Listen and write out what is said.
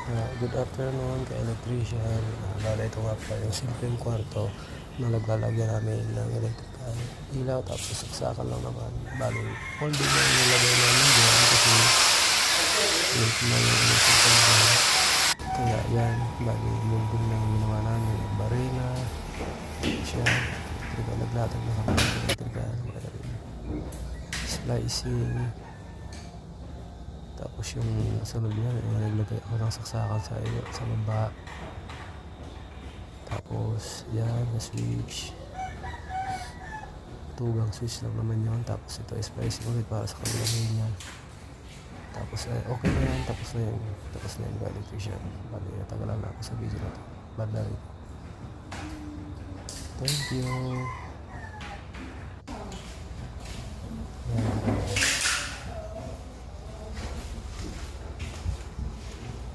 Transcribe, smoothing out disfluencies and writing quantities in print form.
Good afternoon kay electrician. Bale, ito nga pala yung simpleng kwarto na naglalagyan namin ng electrical ilaw, tapos saksakan lang naman. Bale, holding na yung nilagay namin dyan kasi late na yung electrical dyan. Kaya yan, bale, molding na yung ginawa namin. Barena, siya, electrical, naglatag na kami ng electrical. Splicing. Tapos yung sunod niya, naglagay ako ng saksakan sa baba. Tapos yan, na switch. Tugang switch lang naman yun. Tapos ito, splicing ulit para sa kabilang linya. Tapos okay na yan, tapos na yun. Tapos na yun, electrician. Bali, natagalan na ako sa video na to. Bad na rin. Thank you.